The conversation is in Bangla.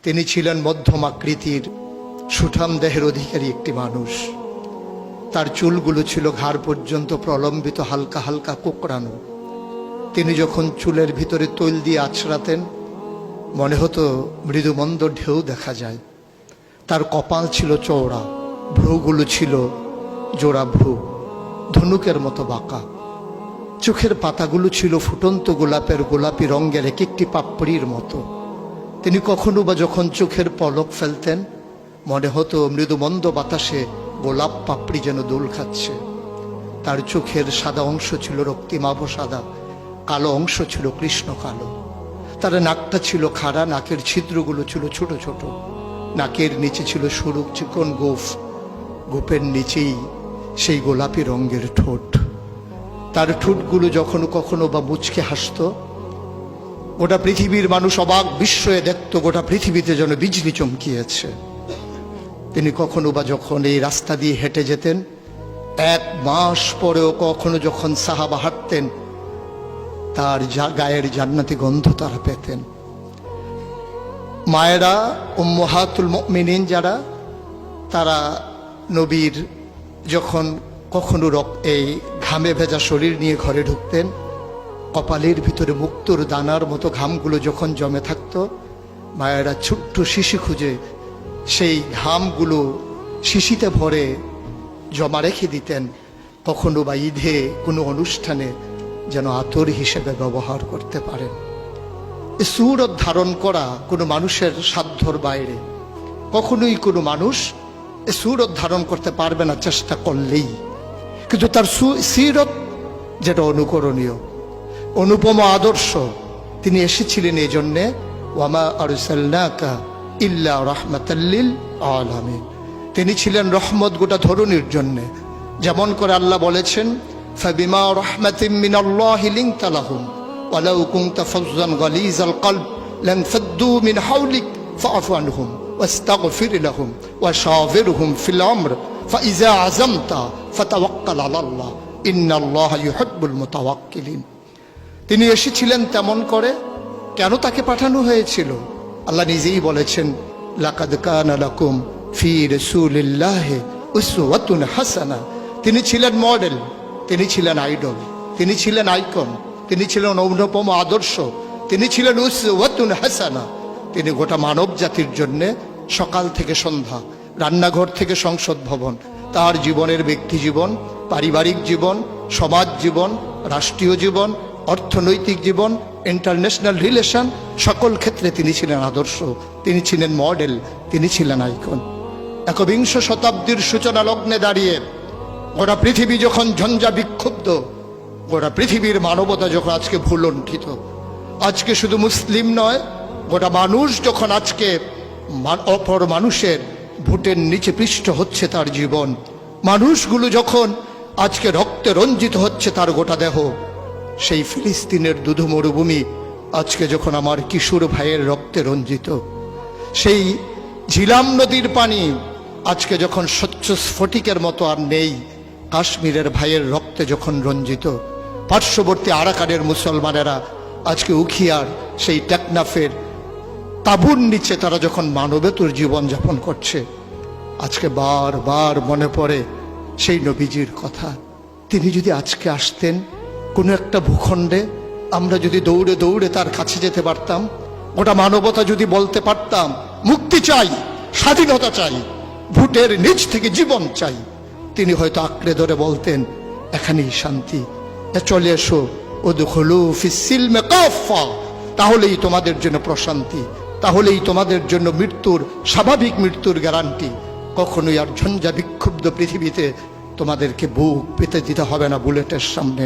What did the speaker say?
তিনি ছিলেন মধ্যম আকৃতির সুঠাম দেহের অধিকারী একটি মানুষ। তার চুলগুলো ছিল ঘাড় পর্যন্ত প্রলম্বিত, হালকা হালকা কোঁকড়ানো। তিনি যখন চুলের ভিতরে তৈল দিয়ে আছড়াতেন মনে হতো মৃদুমন্দ ঢেউ দেখা যায়। তার কপাল ছিল চওড়া, ভ্রুগুলো ছিল জোড়া ভ্রু, ধনুকের মতো বাঁকা। চোখের পাতাগুলো ছিল ফুটন্ত গোলাপের গোলাপি রঙের এক একটি পাপড়ির মতো। তিনি কখনো বা যখন চোখের পলক ফেলতেন মনে হতো মৃদুমন্দ বাতাসে গোলাপ পাপড়ি যেন দোল খাচ্ছে। তার চোখের সাদা অংশ ছিল রক্তিমাভ সাদা, কালো অংশ ছিল কৃষ্ণ কালো। তার নাকটা ছিল খাড়া, নাকের ছিদ্রগুলো ছিল ছোট ছোট। নাকের নিচে ছিল সরু চিকন গোঁফ, গোঁফের নিচেই সেই গোলাপি রঙের ঠোঁট। তার ঠোঁটগুলো যখন কখনো বা মুচকে হাসত, গোটা পৃথিবীর মানুষ অবাক বিস্ময়ে দেখত গোটা পৃথিবীতে যেন বিজলি চমকিয়েছে। তিনি কখনো বা যখন এই রাস্তা দিয়ে হেঁটে যেতেন, 1 মাস পরেও কখনো যখন সাহাবা হাঁটতেন তার গায়ের জান্নাতি গন্ধ তারা পেতেন। মায়েরা উম্মাহাতুল মুমিনিন যারা, তারা নবীর যখন কখনো এই ঘামে ভেজা শরীর নিয়ে ঘরে ঢুকতেন, কপালের ভিতরে মুক্তোর দানার মতো ঘামগুলো যখন জমে থাকতো, মায়েরা ছোট্ট শিশি খুঁজে সেই ঘামগুলো শিশিতে ভরে জমা রেখে দিতেন, কখনো বা ঈদে কোনো অনুষ্ঠানে যেন আতর হিসেবে ব্যবহার করতে পারেন। এই সুরত ধারণ করা কোনো মানুষের সাধ্যর বাইরে। কখনোই কোনো মানুষ এই সুরত ধারণ করতে পারবে না চেষ্টা করলেই। কিন্তু তার সিরত যেটা অনুকরণীয়, অনুপম আদর্শ, তিনি এসেছিলেন এই জন্যে ওয়ামা আরসালনাকা ইল্লা রাহমাতাল লিল আলামিন। তিনি ছিলেন রহমত গোটা ধরনীর জন্যে। যেমন করে আল্লাহ বলেছেন, ফাবিমা রাহমাতিন মিনাল্লাহি লিনতা লাহুম ওয়ালাউ কুনতা ফাজ্জান গালিজাল কলব লানফাদ্দু মিন হাওলিক ফাআফু আনহুম ওয়াস্তাগফির লাহুম ওয়াশাওিরহুম ফিল আমর ফাইযা আযামতা ফাতাওয়াক্কাল আলাল্লাহ ইন্নাল্লাহা ইউহিব্বুল মুতাওয়াক্কিলিন। তিনি এসেছিলেন তেমন করে। কেন তাকে পাঠানো হয়েছিল? আল্লাহ নিজেই বলেছেন, লাকাদ কানা লাকুম ফি রাসূলিল্লাহি উসওয়াতুন হাসানা। তিনি ছিলেন মডেল, তিনি ছিলেন আইডল, তিনি ছিলেন আইকন, তিনি ছিলেন অনুপম আদর্শ, তিনি ছিলেন উসওয়াতুন হাসানা। তিনি গোটা মানব জাতির জন্য সকাল থেকে সন্ধ্যা, রান্নাঘর থেকে সংসদ ভবন, তার জীবনের ব্যক্তি জীবন, পারিবারিক জীবন, সমাজ জীবন, রাষ্ট্রীয় জীবন, অর্থনৈতিক জীবন, ইন্টারন্যাশনাল রিলেশন, সকল ক্ষেত্রে তিনি ছিলেন আদর্শ, তিনি ছিলেন মডেল, তিনি ছিলেন আইকন। ১বিংশ শতাব্দীর সূচনা লগ্নে দাঁড়িয়ে গোটা পৃথিবী যখন ঝঞ্ঝা বিক্ষুব্ধ, গোটা পৃথিবীর মানবতা যখন আজকে ভুলণ্ঠিত, আজকে শুধু মুসলিম নয়, গোটা মানুষ যখন আজকে অপর মানুষের ভোটের নিচে পৃষ্ঠ হচ্ছে তার জীবন, মানুষগুলো যখন আজকে রক্তে রঞ্জিত হচ্ছে তার গোটা দেহ, সেই ফিলিস্তিনের দুধু মরুভূমি আজকে যখন আমার কিশোর ভাইয়ের রক্তে রঞ্জিত, সেই ঝিলাম নদীর পানি আজকে যখন স্বচ্ছ স্ফটিকের মতো আর নেই, কাশ্মীরের ভাইয়ের রক্তে যখন রঞ্জিত, পার্শ্ববর্তী আরাকানের মুসলমানেরা আজকে উখিয়ার সেই টেকনাফের তাঁবুর নিচে তারা যখন মানবেতর জীবনযাপন করছে, আজকে বারবার মনে পড়ে সেই নবীজির কথা। তিনি যদি আজকে আসতেন কোনো একটা ভূখণ্ডে, আমরা যদি দৌড়ে দৌড়ে তার কাছে যেতে পারতাম, গোটা মানবতা যদি বলতে পারতাম মুক্তি চাই, স্বাধীনতা চাই, ভোটের নিচ থেকে জীবন চাই, তিনি হয়তো আঁকড়ে ধরে বলতেন এখানেই শান্তি, চলে এসো উদখুলু ফিস সিলমে কাফা, তাহলেই তোমাদের জন্য প্রশান্তি, তাহলেই তোমাদের জন্য মৃত্যুর, স্বাভাবিক মৃত্যুর গ্যারান্টি। কখনোই আর ঝঞ্ঝা বিক্ষুব্ধ পৃথিবীতে তোমাদেরকে বুক পেতে দিতে হবে না বুলেটের সামনে।